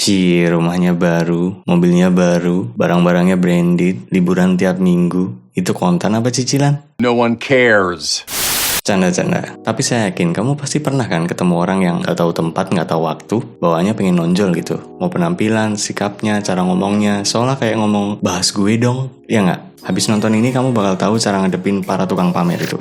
Rumahnya baru, mobilnya baru, barang-barangnya branded, liburan tiap minggu. Itu kontan apa cicilan? No one cares. Canda-canda. Tapi saya yakin kamu pasti pernah kan ketemu orang yang gak tahu tempat, gak tahu waktu, bawaannya pengen nonjol gitu. Mau penampilan, sikapnya, cara ngomongnya, seolah kayak ngomong, bahas gue dong. Ya gak? Habis nonton ini kamu bakal tahu cara ngadepin para tukang pamer itu.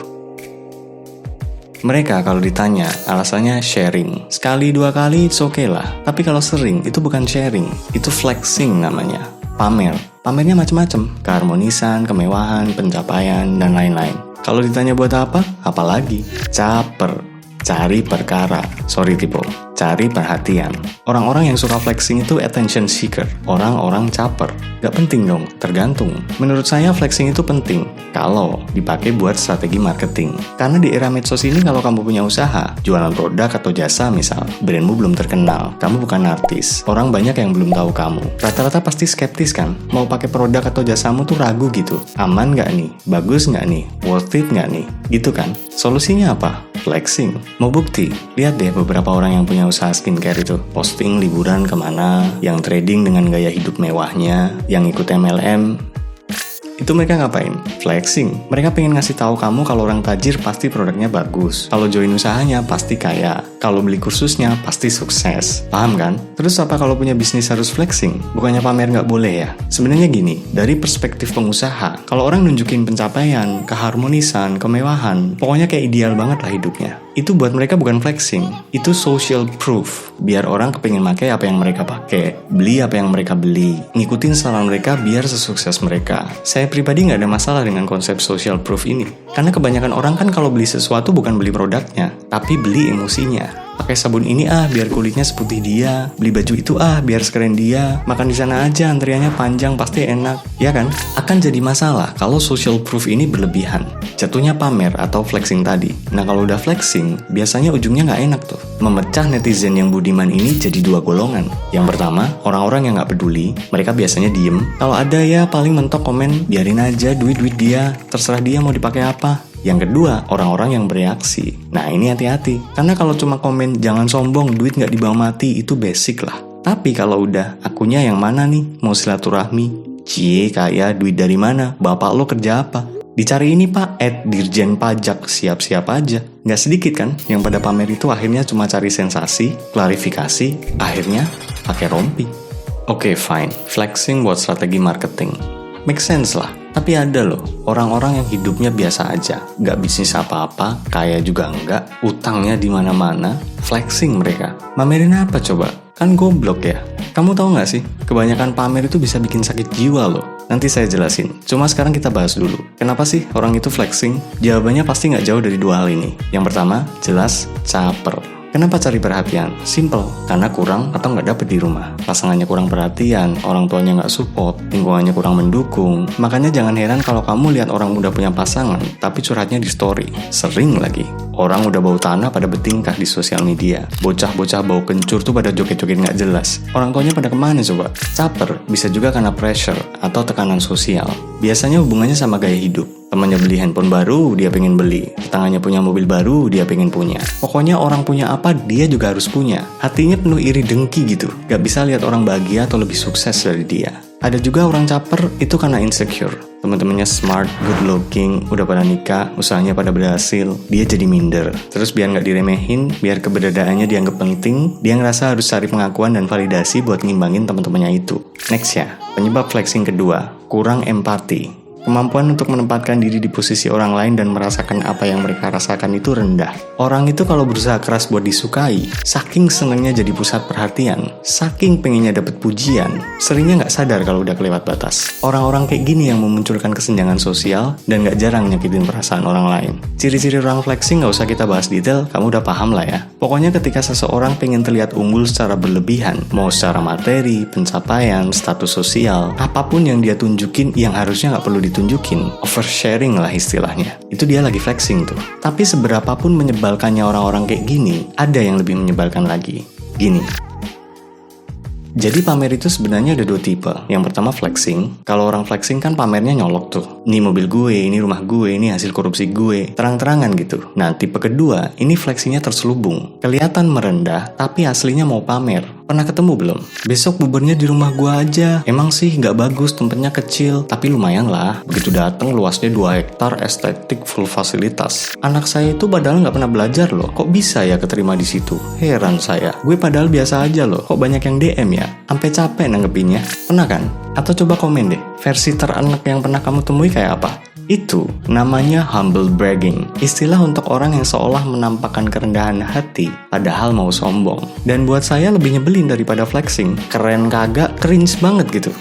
Mereka kalau ditanya, alasannya sharing. Sekali dua kali, it's okay lah. Tapi kalau sering, itu bukan sharing. Itu flexing namanya. Pamer. Pamernya macam-macam. Keharmonisan, kemewahan, pencapaian, dan lain-lain. Kalau ditanya buat apa? Apalagi? Caper. Cari perkara. Sorry tipe. Cari perhatian. Orang-orang yang suka flexing itu attention seeker. Orang-orang caper. Gak penting dong, tergantung. Menurut saya flexing itu penting kalau dipakai buat strategi marketing. Karena di era medsos ini kalau kamu punya usaha, jualan produk atau jasa misal, brandmu belum terkenal, kamu bukan artis, orang banyak yang belum tahu kamu. Rata-rata pasti skeptis kan? Mau pakai produk atau jasamu tuh ragu gitu. Aman gak nih? Bagus gak nih? Worth it gak nih? Gitu kan? Solusinya apa? Flexing. Mau bukti? Lihat deh beberapa orang yang punya usaha skincare itu. Posting liburan kemana, yang trading dengan gaya hidup mewahnya, yang ikut MLM. Itu mereka ngapain? Flexing. Mereka pengen ngasih tahu kamu kalau orang tajir pasti produknya bagus. Kalau join usahanya pasti kaya. Kalau beli kursusnya pasti sukses. Paham kan? Terus apa kalau punya bisnis harus flexing? Bukannya pamer nggak boleh ya? Sebenarnya gini, dari perspektif pengusaha, kalau orang nunjukin pencapaian, keharmonisan, kemewahan, pokoknya kayak ideal banget lah hidupnya. Itu buat mereka bukan flexing. Itu social proof. Biar orang kepengin pakai apa yang mereka pakai. Beli apa yang mereka beli. Ngikutin saran mereka biar sesukses mereka. Saya pribadi nggak ada masalah dengan konsep social proof ini. Karena kebanyakan orang kan kalau beli sesuatu bukan beli produknya, tapi beli emosinya. Pakai sabun ini biar kulitnya seputih dia. Beli baju itu biar sekeren dia. Makan di sana aja, antriannya panjang pasti enak. Ya kan? Akan jadi masalah kalau social proof ini berlebihan. Jatuhnya pamer atau flexing tadi. Nah kalau udah flexing, biasanya ujungnya nggak enak tuh. Memecah netizen yang budiman ini jadi dua golongan. Yang pertama, orang-orang yang nggak peduli. Mereka biasanya diem. Kalau ada ya paling mentok komen, biarin aja duit-duit dia. Terserah dia mau dipakai apa. Yang kedua, orang-orang yang bereaksi. Nah ini hati-hati. Karena kalau cuma komen, jangan sombong, duit nggak dibawa mati, itu basic lah. Tapi kalau udah, akunya yang mana nih? Mau silaturahmi? Kaya, duit dari mana? Bapak lo kerja apa? Dicari ini pak, Dirjen Pajak, siap-siap aja. Nggak sedikit kan yang pada pamer itu akhirnya cuma cari sensasi, klarifikasi, akhirnya pakai rompi. Oke, fine. Flexing buat strategi marketing. Make sense lah. Tapi ada loh, orang-orang yang hidupnya biasa aja, nggak bisnis apa-apa, kaya juga enggak, utangnya di mana-mana, flexing mereka. Mamerin apa coba? Kan goblok ya. Kamu tahu nggak sih, kebanyakan pamer itu bisa bikin sakit jiwa loh. Nanti saya jelasin. Cuma sekarang kita bahas dulu. Kenapa sih orang itu flexing? Jawabannya pasti nggak jauh dari dua hal ini. Yang pertama, jelas caper. Kenapa cari perhatian? Simple, karena kurang atau nggak dapet di rumah. Pasangannya kurang perhatian, orang tuanya nggak support, lingkungannya kurang mendukung. Makanya jangan heran kalau kamu lihat orang udah punya pasangan, tapi curhatnya di story. Sering lagi. Orang udah bau tanah pada bertingkah di sosial media. Bocah-bocah bau kencur tuh pada joget-joget nggak jelas. Orang tuanya pada kemana coba? Caper, bisa juga karena pressure atau tekanan sosial. Biasanya hubungannya sama gaya hidup. Temannya beli handphone baru, dia pengen beli. Tetangganya punya mobil baru, dia pengen punya. Pokoknya orang punya apa, dia juga harus punya. Hatinya penuh iri dengki gitu. Gak bisa lihat orang bahagia atau lebih sukses dari dia. Ada juga orang caper, itu karena insecure. Teman-temannya smart, good looking, udah pada nikah, usahanya pada berhasil, dia jadi minder. Terus biar gak diremehin, biar keberadaannya dianggap penting, dia ngerasa harus cari pengakuan dan validasi buat ngimbangin teman-temannya itu. Next ya, penyebab flexing kedua, kurang empati. Kemampuan untuk menempatkan diri di posisi orang lain dan merasakan apa yang mereka rasakan itu rendah. Orang itu kalau berusaha keras buat disukai, saking senengnya jadi pusat perhatian, saking pengennya dapet pujian, seringnya nggak sadar kalau udah kelewat batas. Orang-orang kayak gini yang memunculkan kesenjangan sosial dan nggak jarang nyakitin perasaan orang lain. Ciri-ciri orang flexing nggak usah kita bahas detail, kamu udah paham lah ya. Pokoknya ketika seseorang pengen terlihat unggul secara berlebihan, mau secara materi, pencapaian, status sosial, apapun yang dia tunjukin yang harusnya nggak perlu ditunjukin, oversharing lah istilahnya. Itu dia lagi flexing tuh. Tapi seberapapun menyebalkannya orang-orang kayak gini, ada yang lebih menyebalkan lagi. Gini. Jadi pamer itu sebenarnya ada dua tipe. Yang pertama flexing. Kalau orang flexing kan pamernya nyolok tuh. Ini mobil gue, ini rumah gue, ini hasil korupsi gue. Terang-terangan gitu. Nah tipe kedua, ini flexingnya terselubung. Kelihatan merendah, tapi aslinya mau pamer. Pernah ketemu belum? Besok buburnya di rumah gua aja. Emang sih nggak bagus, tempatnya kecil, tapi lumayan lah. Begitu datang luasnya 2 hektar, estetik, full fasilitas. Anak saya itu padahal nggak pernah belajar loh. Kok bisa ya keterima di situ? Heran saya. Gue padahal biasa aja loh. Kok banyak yang DM ya? Sampai capek nanggepinnya. Pernah kan? Atau coba komen deh. Versi teranak yang pernah kamu temui kayak apa? Itu namanya humble bragging, istilah untuk orang yang seolah menampakkan kerendahan hati padahal mau sombong. Dan buat saya lebih nyebelin daripada flexing. Keren kagak, cringe banget gitu.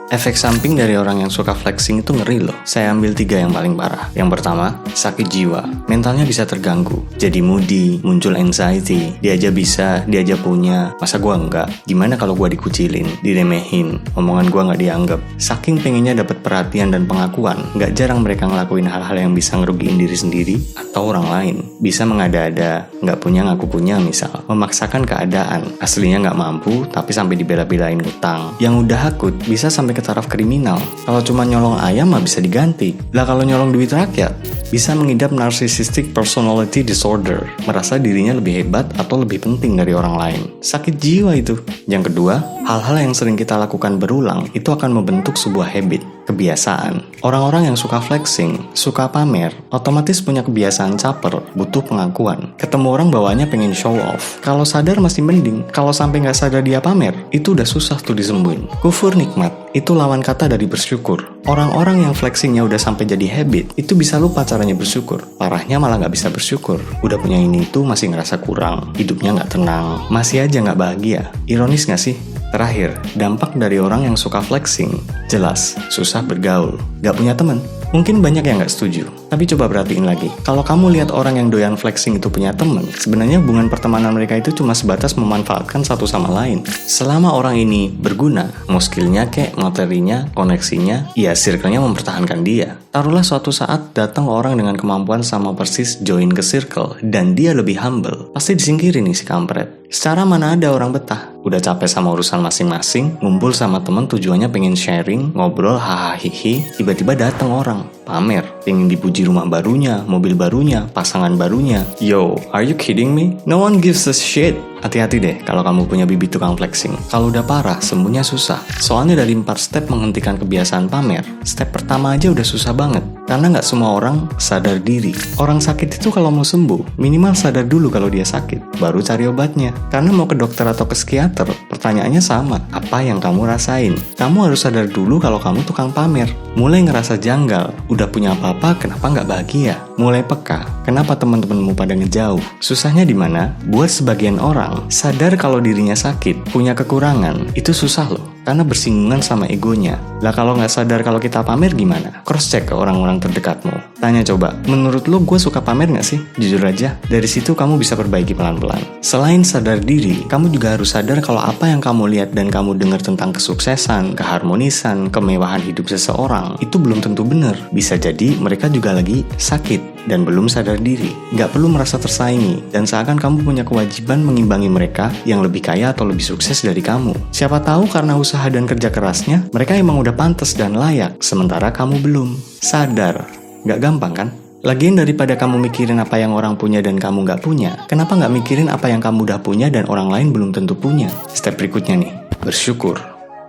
Efek samping dari orang yang suka flexing itu ngeri loh. Saya ambil 3 yang paling parah. Yang pertama, sakit jiwa. Mentalnya bisa terganggu. Jadi moody, muncul anxiety. Dia aja bisa, dia aja punya. Masa gua enggak? Gimana kalau gua dikucilin, diremehin, omongan gua nggak dianggap? Saking pengennya dapat perhatian dan pengakuan, nggak jarang mereka ngelakuin hal-hal yang bisa ngerugiin diri sendiri atau orang lain. Bisa mengada-ada, nggak punya ngaku punya misal. Memaksakan keadaan. Aslinya nggak mampu, tapi sampai dibela-belain utang. Yang udah akut, bisa sampai ke taraf kriminal. Kalau cuma nyolong ayam mah bisa diganti. Lah kalau nyolong duit rakyat, bisa mengidap narcissistic personality disorder, merasa dirinya lebih hebat atau lebih penting dari orang lain. Sakit jiwa itu. Yang kedua, hal-hal yang sering kita lakukan berulang itu akan membentuk sebuah habit, kebiasaan. Orang-orang yang suka flexing, suka pamer, otomatis punya kebiasaan caper, butuh pengakuan. Ketemu orang bawaannya pengen show off. Kalau sadar masih mending, kalau sampai nggak sadar dia pamer, itu udah susah tuh disembuhin. Kufur nikmat, itu lawan kata dari bersyukur. Orang-orang yang flexingnya udah sampai jadi habit, itu bisa lupa caranya bersyukur. Parahnya malah nggak bisa bersyukur. Udah punya ini itu masih ngerasa kurang, hidupnya nggak tenang, masih aja nggak bahagia. Ironis nggak sih? Terakhir, dampak dari orang yang suka flexing, jelas, susah bergaul, gak punya teman. Mungkin banyak yang gak setuju, tapi coba perhatiin lagi. Kalau kamu lihat orang yang doyan flexing itu punya teman, sebenarnya hubungan pertemanan mereka itu cuma sebatas memanfaatkan satu sama lain. Selama orang ini berguna, mau skillnya kek, materinya, koneksinya, ya circle-nya mempertahankan dia. Taruhlah suatu saat datang orang dengan kemampuan sama persis join ke circle, dan dia lebih humble, pasti disingkirin nih si kampret. Secara mana ada orang betah, udah capek sama urusan masing-masing, ngumpul sama temen tujuannya pengen sharing, ngobrol, hahaha hihi, tiba-tiba datang orang, pamer, pengen dipuji rumah barunya, mobil barunya, pasangan barunya. Yo, are you kidding me? No one gives a shit. Hati-hati deh kalau kamu punya bibit tukang flexing. Kalau udah parah, sembuhnya susah. Soalnya dari 4 step menghentikan kebiasaan pamer, step pertama aja udah susah banget. Karena nggak semua orang sadar diri. Orang sakit itu kalau mau sembuh, minimal sadar dulu kalau dia sakit, baru cari obatnya. Karena mau ke dokter atau ke psikiater, pertanyaannya sama. Apa yang kamu rasain? Kamu harus sadar dulu kalau kamu tukang pamer. Mulai ngerasa janggal, udah punya apa-apa, kenapa nggak bahagia? Mulai peka, kenapa teman-temanmu pada ngejauh? Susahnya di mana? Buat sebagian orang, sadar kalau dirinya sakit, punya kekurangan, itu susah loh. Karena bersinggungan sama egonya. Lah kalau nggak sadar kalau kita pamer gimana? Cross check ke orang-orang terdekatmu. Tanya coba, menurut lo gue suka pamer nggak sih? Jujur aja, dari situ kamu bisa perbaiki pelan-pelan. Selain sadar diri, kamu juga harus sadar kalau apa yang kamu lihat dan kamu dengar tentang kesuksesan, keharmonisan, kemewahan hidup seseorang, itu belum tentu benar. Bisa jadi mereka juga lagi sakit dan belum sadar diri. Nggak perlu merasa tersaingi, dan seakan kamu punya kewajiban mengimbangi mereka yang lebih kaya atau lebih sukses dari kamu. Siapa tahu karena usaha dan kerja kerasnya, mereka emang udah pantas dan layak, sementara kamu belum. Sadar, nggak gampang kan? Lagian daripada kamu mikirin apa yang orang punya dan kamu nggak punya, kenapa nggak mikirin apa yang kamu udah punya dan orang lain belum tentu punya? Step berikutnya nih, bersyukur.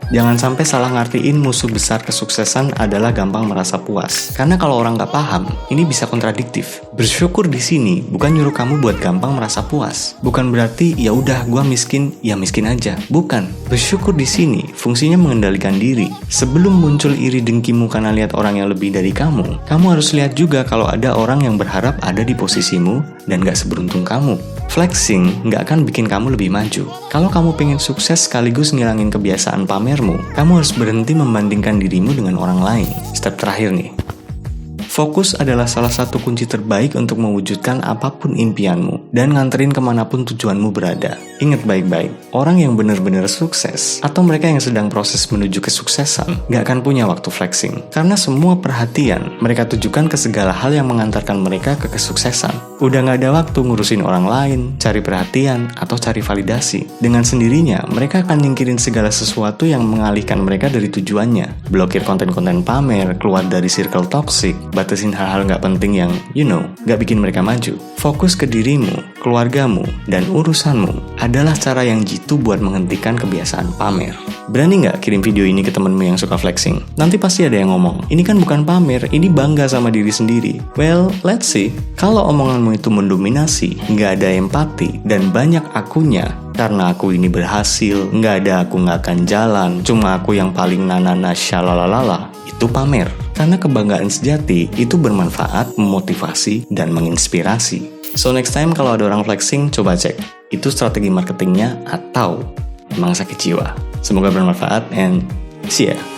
Jangan sampai salah ngartiin musuh besar kesuksesan adalah gampang merasa puas. Karena kalau orang nggak paham, ini bisa kontradiktif. Bersyukur di sini bukan nyuruh kamu buat gampang merasa puas. Bukan berarti ya udah gua miskin, ya miskin aja. Bukan. Bersyukur di sini fungsinya mengendalikan diri. Sebelum muncul iri dengkimu karena lihat orang yang lebih dari kamu harus lihat juga kalau ada orang yang berharap ada di posisimu dan nggak seberuntung kamu. Flexing nggak akan bikin kamu lebih maju. Kalau kamu pengen sukses sekaligus ngilangin kebiasaan pamermu, kamu harus berhenti membandingkan dirimu dengan orang lain. Step terakhir nih. Fokus adalah salah satu kunci terbaik untuk mewujudkan apapun impianmu dan nganterin kemanapun tujuanmu berada. Ingat baik-baik, orang yang benar-benar sukses atau mereka yang sedang proses menuju kesuksesan gak akan punya waktu flexing. Karena semua perhatian mereka tujukan ke segala hal yang mengantarkan mereka ke kesuksesan. Udah gak ada waktu ngurusin orang lain, cari perhatian, atau cari validasi. Dengan sendirinya, mereka akan nyingkirin segala sesuatu yang mengalihkan mereka dari tujuannya. Blokir konten-konten pamer, keluar dari circle toxic, batasin hal-hal nggak penting yang, nggak bikin mereka maju. Fokus ke dirimu, keluargamu, dan urusanmu adalah cara yang jitu buat menghentikan kebiasaan pamer. Berani nggak kirim video ini ke temenmu yang suka flexing? Nanti pasti ada yang ngomong, ini kan bukan pamer, ini bangga sama diri sendiri. Well, let's see. Kalau omonganmu itu mendominasi, nggak ada empati, dan banyak akunya, karena aku ini berhasil, nggak ada aku nggak akan jalan, cuma aku yang paling nanana syalalala, itu pamer. Karena kebanggaan sejati itu bermanfaat, memotivasi, dan menginspirasi. So next time kalau ada orang flexing, coba cek, itu strategi marketingnya atau emang sakit jiwa. Semoga bermanfaat and see ya.